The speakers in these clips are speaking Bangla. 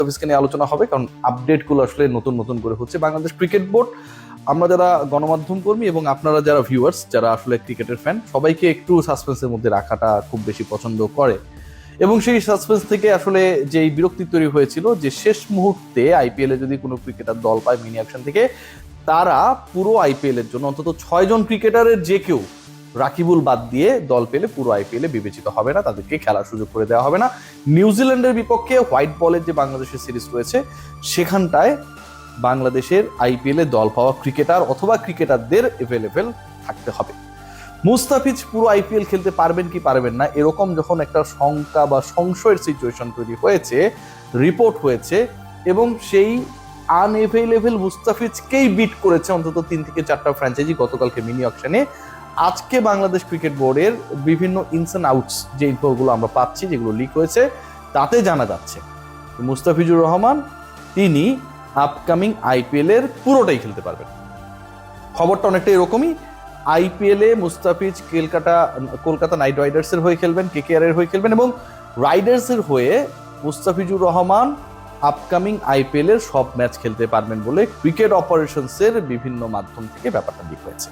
মুস্তাফিজকে নিয়ে আলোচনা হবে, কারণ আপডেটগুলো আসলে নতুন নতুন করে হচ্ছে। বাংলাদেশ ক্রিকেট বোর্ড, আমরা যারা গণমাধ্যম কর্মী এবং আপনারা যারা ভিউয়ার্স, যারা আসলে ক্রিকেটের ফ্যান, সবাইকে একটু সাসপেন্সের মধ্যে রাখাটা খুব বেশি পছন্দ করে। এবং সেই সাসপেন্স থেকে আসলে যেই বিরক্তি তৈরি হয়েছিল যে শেষ মুহূর্তে আইপিএলে যদি কোনো ক্রিকেটার দল পায় মিনি অ্যাকশন থেকে, তারা পুরো আইপিএল এর জন্য অন্তত 6 জন ক্রিকেটারের যে কেউ রাকিবুল বাদ দিয়ে দল পেলে পুরো আইপিএলে বিবেচিত হবে না, তাদেরকে খেলার সুযোগ করে দেওয়া হবে না। নিউজিল্যান্ডের বিপক্ষে হোয়াইট বলের যে বাংলাদেশের সিরিজ রয়েছে, সেখানটায় বাংলাদেশের আইপিএলে দল পাওয়া ক্রিকেটার অথবা ক্রিকেটারদের এভেলেবেল থাকতে হবে। মুস্তাফিজ পুরো আইপিএল খেলতে পারবেন কি পারবেন না, এরকম যখন একটা শঙ্কা বা সংশয়ের সিচুয়েশন তৈরি হয়েছে, রিপোর্ট হয়েছে, এবং সেই আনএভেলেবেল মুস্তাফিজকেই বিট করেছে অন্তত 3 থেকে 4টা ফ্র্যাঞ্চাইজি গতকালকে মিনি অকশনে। আজকে বাংলাদেশ ক্রিকেট বোর্ডের বিভিন্ন ইনস অ্যান্ড আউটস যে ইনফোগুলো আমরা পাচ্ছি, যেগুলো লিক হয়েছে, তাতে জানা যাচ্ছে মুস্তাফিজুর রহমান তিনি আপকামিং আইপিএল এর পুরোটাই খেলতে পারবেন। খবরটা অনেকটা এরকমই। আইপিএলে মুস্তাফিজ কলকাতা নাইট রাইডার্সের হয়ে খেলবেন, কেকেআর এর হয়ে খেলবেন, এবং রাইডার্সের হয়ে মুস্তাফিজুর রহমান আপকামিং আইপিএল এর সব ম্যাচ খেলতে পারবেন বলে ক্রিকেট অপারেশনসের বিভিন্ন মাধ্যম থেকে ব্যাপারটা লিক হয়েছে।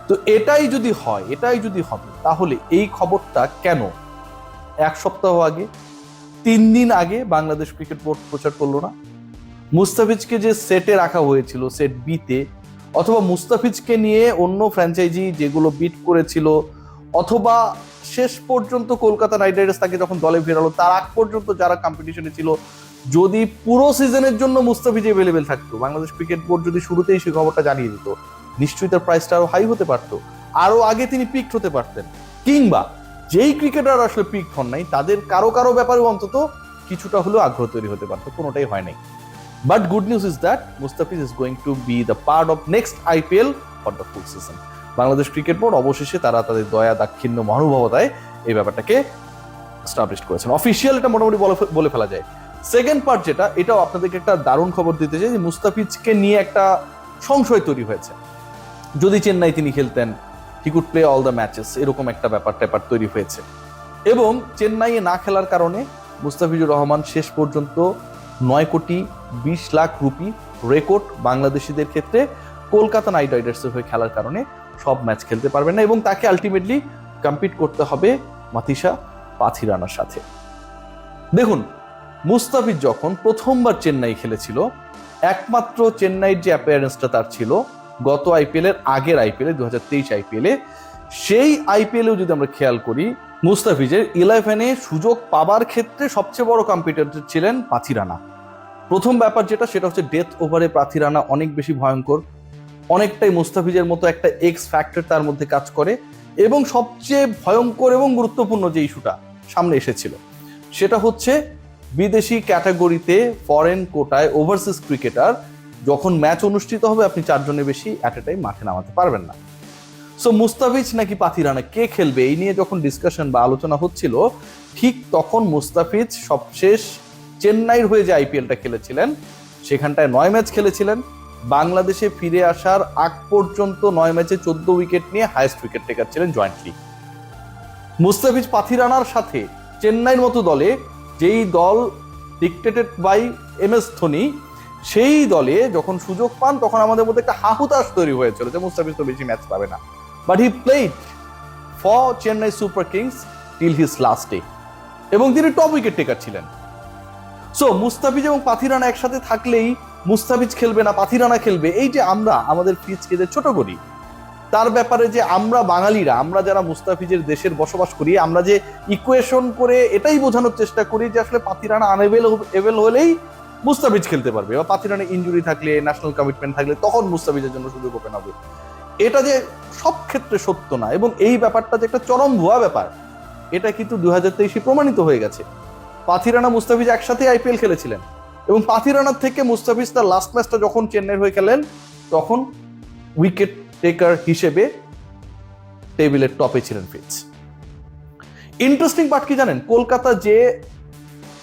তো এটাই যদি হবে, তাহলে এই খবরটা কেন 1 সপ্তাহ আগে, 3 দিন আগে বাংলাদেশ ক্রিকেট বোর্ড প্রচার করলো না? মুস্তাফিজকে যে সেটে রাখা হয়েছিল, সেট বিতে, অথবা মুস্তাফিজকে নিয়ে অন্য ফ্র্যাঞ্চাইজি যেগুলো বিট করেছিল, অথবা শেষ পর্যন্ত কলকাতা নাইট রাইডার্স তাকে যখন দলে ফেরালো, তার আগ পর্যন্ত যারা কম্পিটিশনে ছিল, যদি পুরো সিজনের জন্য মুস্তাফিজ অ্যাভেলেবেল থাকতো, বাংলাদেশ ক্রিকেট বোর্ড যদি শুরুতেই সেই খবরটা জানিয়ে দিত, নিশ্চয়ই তার প্রাইসটা আরো হাই হতে পারতো, আরো আগে তিনি পিকড হতে পারতেন। কিংবা যেই ক্রিকেটার আসলে পিকড হন নাই, তাদের কারো ব্যাপারে অন্তত কিছুটা হলেও আগ্রহ তৈরি হতে পারতো। কোনোটাই হয় নাই। But good news is that Mustafiz is going to be the part of next IPL for the full season. Bangladesh cricket board অবশেষে তারা তাদের দয়া দাক্ষিণ্য মহানুভবতায় এই ব্যাপারটাকে এস্টাবলিশ করেছেন। অফিসিয়াল এটা মোটামুটি বলে ফেলা যায়। সেকেন্ড পার্ট যেটা, এটাও আপনাদেরকে একটা দারুণ খবর দিতে চাই যে মুস্তাফিজকে নিয়ে একটা সংশয় তৈরি হয়েছে। যদি চেন্নাই তিনি খেলতেন, he could play all the matches, এরকম একটা ব্যাপার তৈরি হয়েছে। এবং চেন্নাইয়ে না খেলার কারণে মুস্তাফিজুর রহমান শেষ পর্যন্ত 9,20,00,000 রুপি রেকর্ড বাংলাদেশিদের ক্ষেত্রে কলকাতা নাইট রাইডার্সের হয়ে খেলার কারণে সব ম্যাচ খেলতে পারবেন না, এবং তাকে আলটিমেটলি কম্পিট করতে হবে মাথিসা পাথিরানার সাথে। দেখুন, মুস্তাফিজ যখন প্রথমবার চেন্নাই খেলেছিল, একমাত্র চেন্নাইয়ের যে অ্যাপিয়ারেন্সটা তার ছিল গত আইপিএলের আগের আইপিএলে, 2023 আইপিএলে, সেই আইপিএলেও যদি আমরা খেয়াল করি, মুস্তাফিজের 11-এ সুযোগ পাবার ক্ষেত্রে সবচেয়ে বড় কম্পিটিটর ছিলেন পাথিরানা। প্রথম ব্যাপার সেটা হচ্ছে ডেথ ওভারে পাথিরানা অনেক বেশি ভয়ঙ্কর, অনেকটাই মুস্তাফিজের মতো একটা এক্স ফ্যাক্টর তার মধ্যে কাজ করে। এবং সবচেয়ে ভয়ঙ্কর এবং গুরুত্বপূর্ণ যে ইস্যুটা সামনে এসেছিল, সেটা হচ্ছে বিদেশি ক্যাটাগরিতে ফরেন কোটায় ওভারসিজ ক্রিকেটার যখন ম্যাচ অনুষ্ঠিত হবে, আপনি 4 জনের বেশি অ্যাট এ টাইম মাঠে নামাতে পারবেন না। সো মুস্তাফিজ নাকি পাথিরানা, কে খেলবে, এই নিয়ে যখন ডিসকাশন বা আলোচনা হচ্ছিল, ঠিক তখন মুস্তাফিজ সবশেষ চেন্নাইয়ের হয়ে যে আইপিএলটা খেলেছিলেন, সেখানটায় 9 ম্যাচ খেলেছিলেন। বাংলাদেশে ফিরে আসার আগ পর্যন্ত 9 ম্যাচে 14 উইকেট নিয়ে হাইয়েস্ট উইকেট টেকার ছিলেন জয়েন্টলি। মুস্তাফিজ পাথিরানার সাথে চেন্নাইয়ের মতো দলে, যেই দল ডিক্টেটেড বাই MS ধোনি, সেই দলে যখন সুযোগ পান, তখন আমাদের মধ্যে একটা হাহুতাশ তৈরি হয়েছিল যে মুস্তাফিজ তো বেশি ম্যাচ পাবে না। But he played for Chennai Super Kings till his last day, এবং তিনি টপ উইকেট টেকার ছিলেন। সো মুস্তাফিজ এবং পাথিরানা একসাথে থাকলেই মুস্তাফিজ খেলবে না, পাথিরানা খেলবে, এই যে আমরা আমাদের পিচকে যে ছোট করি, তার ব্যাপারে যে আমরা বাঙালিরা, আমরা যারা মুস্তাফিজের দেশের বসবাস করি, আমরা যে ইকুয়েশন করে এটাই বোঝানোর চেষ্টা করি যে আসলে পাথিরানা আনএভেল হলেই মুস্তাফিজ খেলতে পারবে, বা পাথিরানা ইনজুরি থাকলে, ন্যাশনাল কমিটমেন্ট থাকলে তখন মুস্তাফিজের জন্য সুযোগ ওপেন হবে। এটা যে সব ক্ষেত্রে সত্য না, এবং এই ব্যাপারটা যে একটা চরম ভুয়া ব্যাপার, এটা কিন্তু 2023 প্রমাণিত হয়ে গেছে। পাথিরানা মুস্তাফিজ একসাথে আইপিএল খেলেছিলেন, এবং পাথিরানার থেকে মুস্তাফিজ তার লাস্ট ম্যাচটা যখন চেন্নাইয়ের হয়ে খেলেন, তখন উইকেট টেকার হিসেবে টেবিলের টপে ছিলেন ফিটস। ইন্টারেস্টিং পার্ট কি জানেন, কলকাতা যে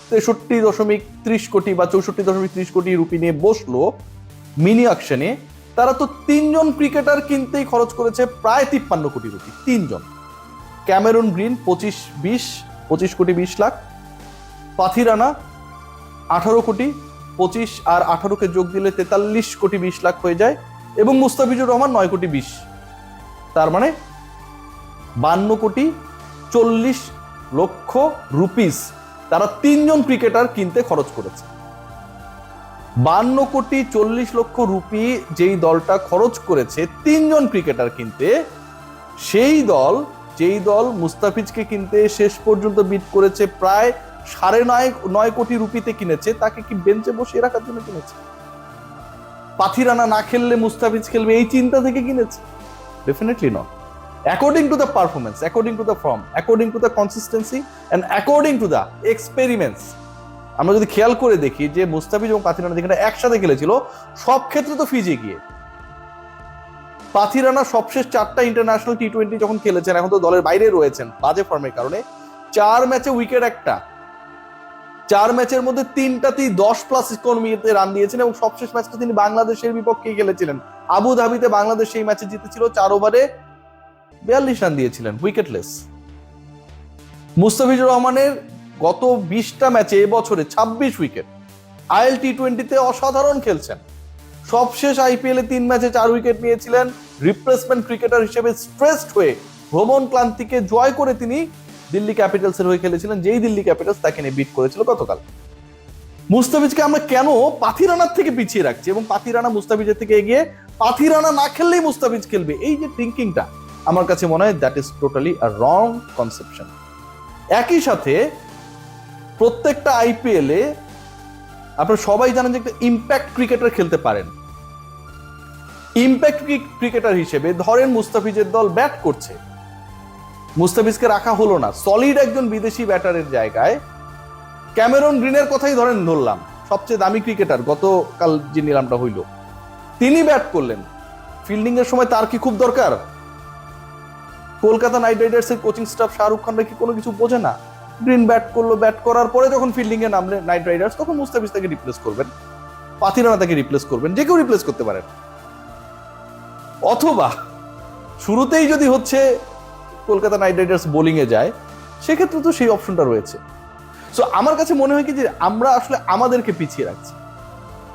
63.30 কোটি বা 64.30 কোটি রুপি নিয়ে বসলো মিনি অকশনে, তারা তো 3 জন ক্রিকেটার কিনতেই খরচ করেছে প্রায় 53 কোটি রুপি। 3 জন, ক্যামেরন গ্রিন 25 কোটি 20 লাখ, পাথিরানা 18 কোটি, 25 আর 18-কে যোগ দিলে 43 কোটি 20 লাখ হয়ে যায়, এবং মুস্তাফিজুর রহমান 9 কোটি 20, তার মানে 52 কোটি 40 লক্ষ রুপিস তারা 3জন ক্রিকেটার কিনতে খরচ করেছে। 52 কোটি 40 লক্ষ রুপি যেই দলটা খরচ করেছে 3জন ক্রিকেটার কিনতে, সেই দল যেই দল মুস্তাফিজকে কিনতে শেষ পর্যন্ত বিট করেছে প্রায় 9.5 কোটি রুপিতে কিনেছে, তাকে কি বেঞ্চে বসিয়ে রাখার জন্য কিনেছে? পাথিরানা না খেললে মুস্তাফিজ খেলবে এই চিন্তা থেকে কিনেছে? Definitely not. According to the performance, according to the form, according to the consistency and according to the experiments. আমরা যদি খেয়াল করে দেখি যে মুস্তাফিজ এবং পাথিরানা যেখানে একসাথে খেলেছিল সব ক্ষেত্রে তো ফিজি গিয়ে, পাথিরানা সবশেষ 4টা ইন্টারন্যাশনাল T20 যখন খেলেছেন, এখন তো দলের বাইরে রয়েছেন বাজে ফর্মের কারণে, 4 ম্যাচে উইকেট একটা, 4 ম্যাচের মধ্যে 3টাতেই 10+ ইকোনমিতে রান দিয়েছেন, এবং সবশেষ ম্যাচটা তিনি বাংলাদেশের বিপক্ষেই খেলেছিলেন। আবু ধাবিতে বাংলাদেশ সেই ম্যাচে জিতেছিল, 4 ওভারে 42 রান দিয়েছিলেন উইকেটলেস। মুস্তাফিজুর রহমানের গত 20টা ম্যাচে এবছরে 26 উইকেট, IL T20-তে অসাধারণ খেলছেন। সবশেষ IPL-এ 3 ম্যাচে 4 উইকেট নিয়েছিলেন। রিপ্লেসমেন্ট ক্রিকেটার হিসেবে স্ট্রেসড হয়ে ভ্রমণ ক্লান্তিকে জয় করে তিনি দিল্লি ক্যাপিটালসের হয়ে খেলেছিলেন, যেই দিল্লি ক্যাপিটালস তাকে নিয়ে বিট করেছিল গতকাল। মুস্তাফিজকে আমরা কেন পাথিরানার থেকে পিছিয়ে রাখছি, এবং পাথিরানা মুস্তাফিজের থেকে এগিয়ে, পাথিরানা না খেললেই মুস্তাফিজ খেলবে, এই যে থিঙ্কিংটা আমার কাছে মনে হয় that is totally a wrong conception. একই সাথে প্রত্যেকটা IPL-এ আপনারা সবাই জানেন যে একটা ইম্প্যাক্ট ক্রিকেটার খেলতে পারেন। ইম্প্যাক্ট ক্রিকেটার হিসেবে ধরেন মুস্তাফিজের দল ব্যাট করছে, মুস্তাফিজকে রাখা হলো না, সলিড একজন বিদেশি ব্যাটারের জায়গায় ক্যামেরন গ্রিনের কথাই ধরলাম, সবচেয়ে দামি ক্রিকেটার গতকাল যে নিলামটা হইল, তিনি ব্যাট করলেন। ফিল্ডিং এর সময় তার কি খুব দরকার? কলকাতা নাইট রাইডার্সের কোচিং স্টাফ শাহরুখ খানরা কি কোনো কিছু বোঝে না? গ্রিন ব্যাট করলো, ব্যাট করার পরে যখন ফিল্ডিং এ নামলেন নাইট রাইডার্স, তখন মুস্তাফিজ তাকে রিপ্লেস করবেন, পাথিরানা তাকে রিপ্লেস করবেন, যে কেউ রিপ্লেস করতে পারেন। অথবা শুরুতেই যদি হচ্ছে কলকাতা নাইট রাইডার্স বোলিং এ যায়, সেক্ষেত্রে তো সেই অপশনটা রয়েছে। সো আমার কাছে মনে হয় কি যে আমরা আসলে আমাদেরকে পিছিয়ে রাখছি,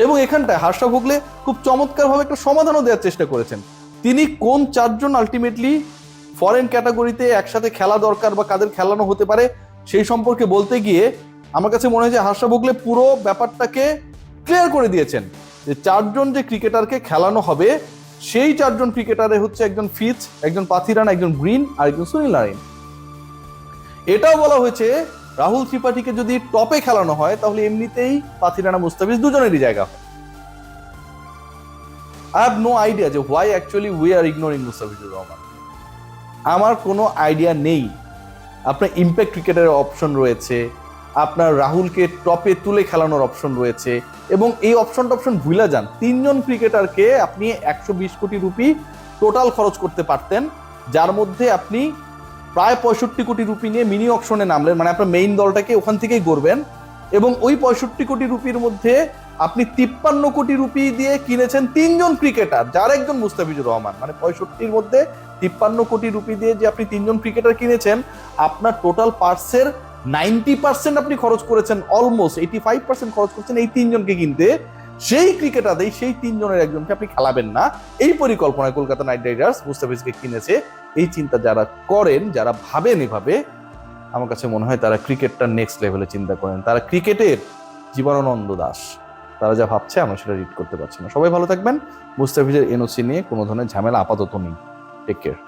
এবং এখানটায় হর্ষ ভোগলে খুব চমৎকারভাবে একটা সমাধানও দেওয়ার চেষ্টা করেছেন। তিনি কোন 4জন আলটিমেটলি ফরেন ক্যাটাগরিতে একসাথে খেলা দরকার বা কাদের খেলানো হতে পারে সেই সম্পর্কে বলতে গিয়ে আমার কাছে মনে হয় যে হর্ষ ভোগলে পুরো ব্যাপারটাকে ক্লিয়ার করে দিয়েছেন যে 4জন যে ক্রিকেটারকে খেলানো হবে, সেই 4জন ক্রিকেটারে হচ্ছে একজন ফিচ, একজন পাথিরানা, একজন গ্রিন আর একজন সুনীল নারায়ণ। এটাও বলা হয়েছে রাহুল ত্রিপাঠীকে যদি টপে খেলানো হয় তাহলে এমনিতেই পাথিরানা মুস্তাফিজ দুজনেরই জায়গা হয়। আই হ্যাভ নো আইডিয়া যে why actually we are ignoring Mustafizur Rahman. আমার কোনো আইডিয়া নেই। আপনার ইম্প্যাক্ট ক্রিকেটারের অপশন রয়েছে, আপনার রাহুলকে টপে তুলে খেলানোর অপশন রয়েছে, এবং এই অপশন ভুলে যান। 3জন ক্রিকেটারকে আপনি 120 কোটি রুপি টোটাল খরচ করতে পারতেন, যার মধ্যে আপনি প্রায় 65 কোটি রুপি নিয়ে মিনি অকশনে নামলেন, মানে আপনার মেইন দলটাকে ওখান থেকেই গড়বেন, এবং ওই 65 কোটি রুপির মধ্যে আপনি 53 কোটি রুপি দিয়ে কিনেছেন 3জন ক্রিকেটার, যার একজন মুস্তাফিজুর রহমান। মানে 65-র মধ্যে 53 কোটি রুপি দিয়ে যে আপনি 3জন ক্রিকেটার কিনেছেন, আপনার টোটাল পার্সের 90% আপনি খরচ করেছেন, অলমোস্ট 85% খরচ করছেন এই 3জনকে কিনতে। সেই ক্রিকেটারদের সেই 3জনের একজনকে আপনি খেলাবেন না, এই পরিকল্পনায় কলকাতা নাইট রাইডার্স মুস্তাফিজকে কিনেছে। এই চিন্তা যারা করেন, যারা ভাবেন এভাবে, আমার কাছে মনে হয় তারা ক্রিকেটটার নেক্সট লেভেলে চিন্তা করেন। তারা ক্রিকেটের জীবনানন্দ দাস, তারা যা ভাবছে আমরা সেটা রিড করতে পারছি না। সবাই ভালো থাকবেন। মুস্তাফিজের NOC নিয়ে কোনো ধরনের ঝামেলা আপাতত নেই। Take care.